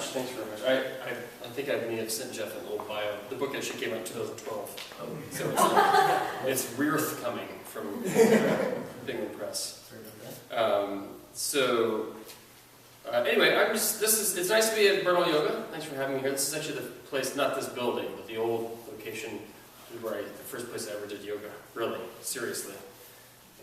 much. Thanks very much. I think I may have sent Jeff an old bio. The book actually came out in 2012. So it's Rearth coming from Penguin Press. Anyway, it's nice to be at Bernal Yoga. Thanks for having me here. This is actually the place, not this building, but the old location where the first place I ever did yoga. Really, seriously.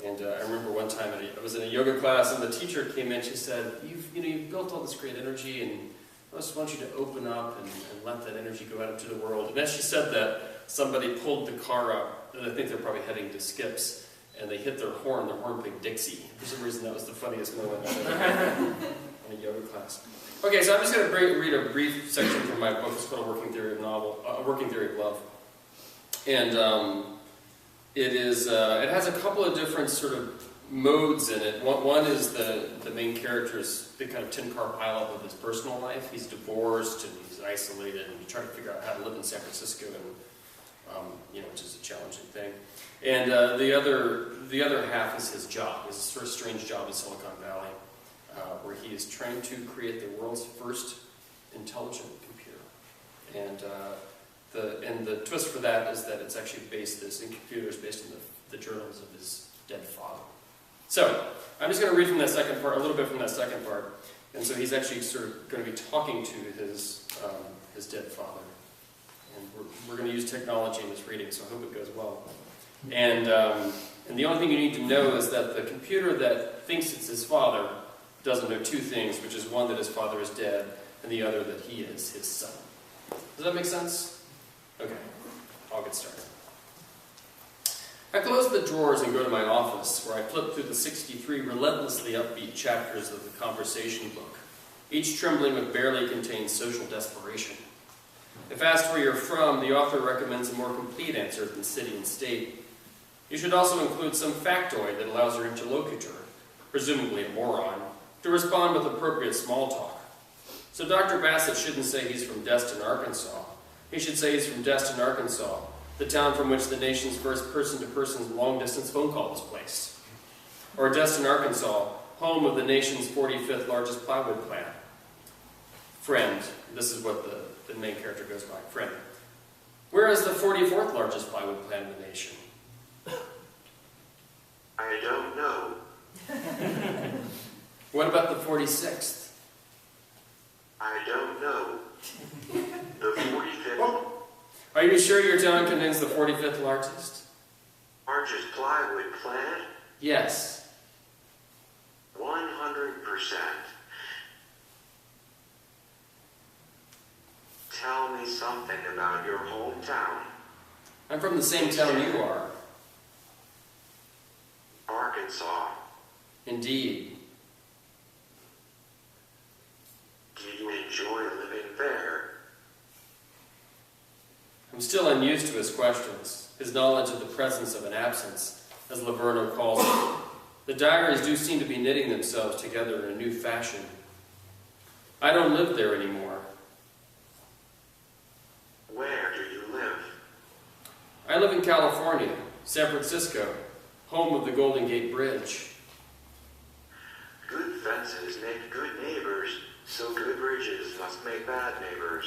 And I remember one time I was in a yoga class, and the teacher came in. She said, "You've built all this great energy, and I just want you to open up and let that energy go out into the world." And as she said that, somebody pulled the car up, and I think they're probably heading to Skips, and they hit their horn played Dixie. For some reason, that was the funniest moment I've ever had in a yoga class. Okay, so I'm just going to read a brief section from my book. It's called A Working Theory of Love. And it has a couple of different sort of modes in it. One is the main character's big kind of tin car pileup of his personal life. He's divorced and he's isolated and he's trying to figure out how to live in San Francisco, and which is a challenging thing. And the other half is his job. It's a sort of strange job in Silicon Valley, where he is trying to create the world's first intelligent computer. And the twist for that is that it's actually based in computers based on the journals of his dead father. So, I'm just going to read from that second part, a little bit from that second part. And so he's actually sort of going to be talking to his dead father. And we're going to use technology in this reading, so I hope it goes well. And the only thing you need to know is that the computer that thinks it's his father doesn't know two things, which is one, that his father is dead, and the other, that he is his son. Does that make sense? Okay, I'll get started. I close the drawers and go to my office, where I flip through the 63 relentlessly upbeat chapters of the conversation book, each trembling with barely contained social desperation. If asked where you're from, the author recommends a more complete answer than city and state. You should also include some factoid that allows your interlocutor, presumably a moron, to respond with appropriate small talk. So Dr. Bassett shouldn't say he's from Destin, Arkansas. He should say he's from Destin, Arkansas, the town from which the nation's first person-to-person long-distance phone call was placed. Or Destin, Arkansas, home of the nation's 45th largest plywood plant. Friend, this is what the main character goes by, friend. Where is the 44th largest plywood plant in the nation? I don't know. What about the 46th? I don't know. The 45th. Are you sure your town contains the 45th largest? Largest plywood plant? Yes. 100%. Tell me something about your hometown. I'm from the same town you are. Arkansas. Indeed. Do you enjoy living there? I'm still unused to his questions, his knowledge of the presence of an absence, as Laverne calls it. The diaries do seem to be knitting themselves together in a new fashion. I don't live there anymore. Where do you live? I live in California, San Francisco, home of the Golden Gate Bridge. Good fences make good neighbors, so good bridges must make bad neighbors.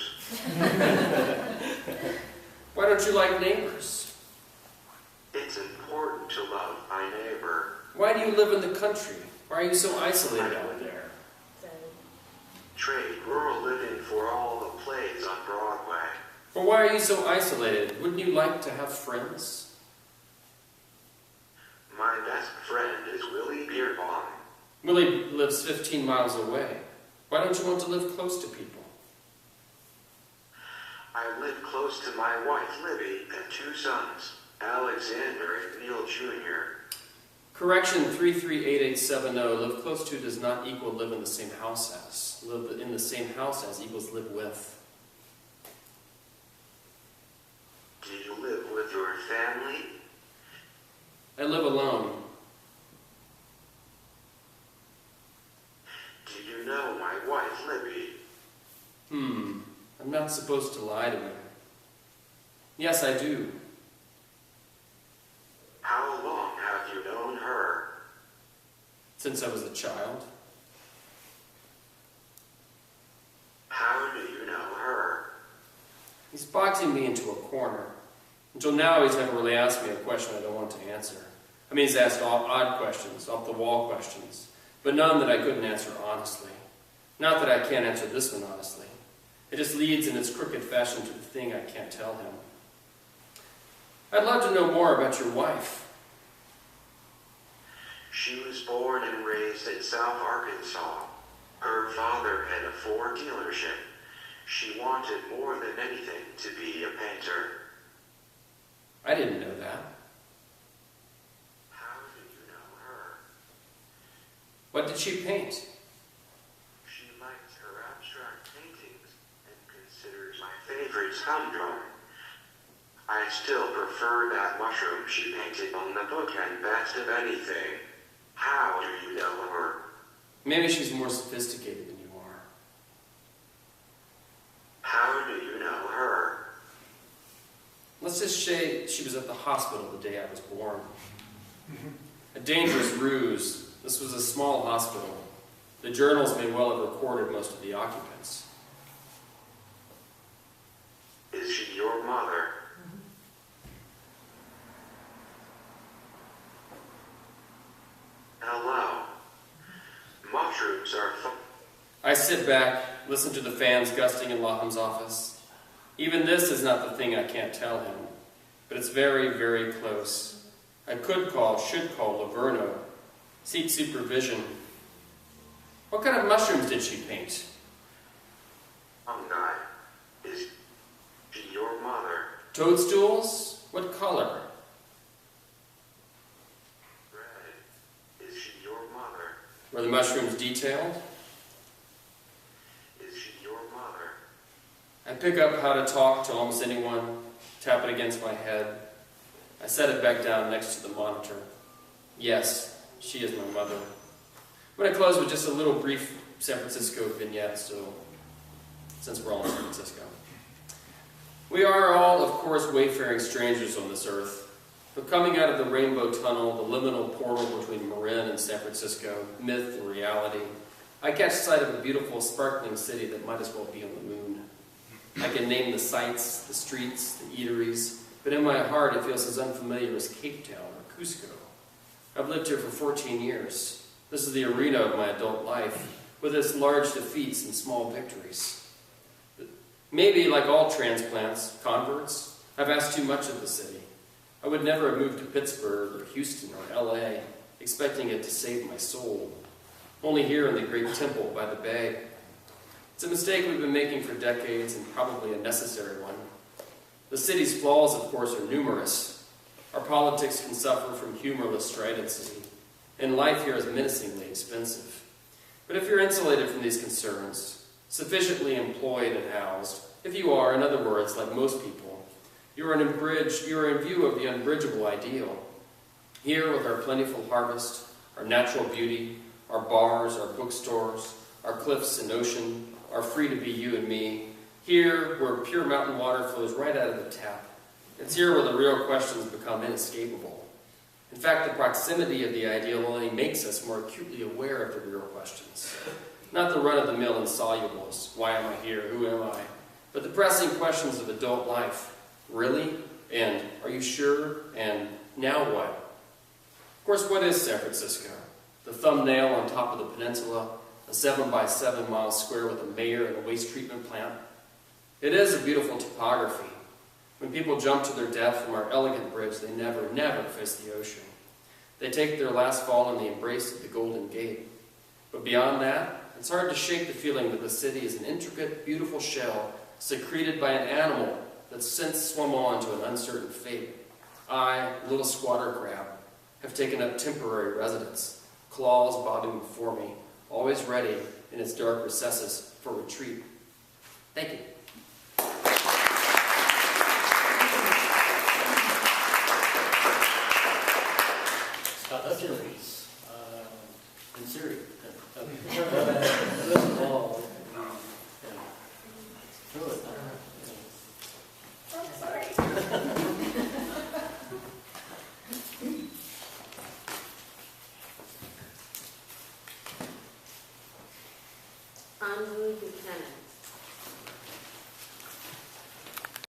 Why don't you like neighbors? It's important to love my neighbor. Why do you live in the country? Why are you so isolated out there? Trade rural living for all the plays on Broadway. But why are you so isolated? Wouldn't you like to have friends? My best friend is Willie Beerbaum. Willie lives 15 miles away. Why don't you want to live close to people? I live close to my wife, Libby, and two sons, Alexander and Neil Jr. Correction 338870, live close to does not equal live in the same house as. Live in the same house as equals live with. Do you live with your family? I live alone. Do you know my wife, Libby? I'm not supposed to lie to her. Yes, I do. How long have you known her? Since I was a child. How He's boxing me into a corner. Until now, he's never really asked me a question I don't want to answer. I mean, he's asked odd questions, off-the-wall questions, but none that I couldn't answer honestly. Not that I can't answer this one honestly. It just leads in its crooked fashion to the thing I can't tell him. I'd love to know more about your wife. She was born and raised in South Arkansas. Her father had a Ford dealership. She wanted more than anything to be a painter. I didn't know that. How do you know her? What did she paint? She liked her abstract paintings and considers my favorite humdrum. I still prefer that mushroom she painted on the bookend best of anything. How do you know her? Maybe she's more sophisticated than you are. How do you know her? Let's just say she was at the hospital the day I was born. A dangerous ruse. This was a small hospital. The journals may well have recorded most of the occupants. Is she your mother? Hello. Mushrooms are fun. I sit back, listen to the fans gusting in Laham's office. Even this is not the thing I can't tell him, but it's very, very close. I should call Laverno, seek supervision. What kind of mushrooms did she paint? Fungi. Is she your mother? Toadstools? What color? Red. Is she your mother? Were the mushrooms detailed? Is she your mother? I pick up How to Talk to Almost Anyone, tap it against my head. I set it back down next to the monitor. Yes, she is my mother. I'm going to close with just a little brief San Francisco vignette, since we're all in San Francisco. We are all, of course, wayfaring strangers on this earth. But coming out of the Rainbow Tunnel, the liminal portal between Marin and San Francisco, myth and reality, I catch sight of a beautiful, sparkling city that might as well be on the moon. I can name the sights, the streets, the eateries, but in my heart it feels as unfamiliar as Cape Town or Cusco. I've lived here for 14 years. This is the arena of my adult life, with its large defeats and small victories. Maybe, like all transplants, converts, I've asked too much of the city. I would never have moved to Pittsburgh or Houston or LA, expecting it to save my soul. Only here in the great temple by the bay. It's a mistake we've been making for decades, and probably a necessary one. The city's flaws, of course, are numerous. Our politics can suffer from humorless stridency, and life here is menacingly expensive. But if you're insulated from these concerns, sufficiently employed and housed, if you are, in other words, like most people, you are in view of the unbridgeable ideal. Here, with our plentiful harvest, our natural beauty, our bars, our bookstores, our cliffs and ocean, are free to be you and me. Here, where pure mountain water flows right out of the tap. It's here where the real questions become inescapable. In fact, the proximity of the ideal only makes us more acutely aware of the real questions. Not the run-of-the-mill insolubles, why am I here, who am I? But the pressing questions of adult life. Really? And are you sure? And now what? Of course, what is San Francisco? The thumbnail on top of the peninsula, a 7-by-7 mile square with a mayor and a waste treatment plant. It is a beautiful topography. When people jump to their death from our elegant bridge, they never, never face the ocean. They take their last fall in the embrace of the Golden Gate. But beyond that, it's hard to shake the feeling that the city is an intricate, beautiful shell secreted by an animal that's since swum on to an uncertain fate. I, little squatter crab, have taken up temporary residence, claws bobbing before me, always ready in its dark recesses for retreat. Thank you. Scott Hutchins, in Syria. First of all,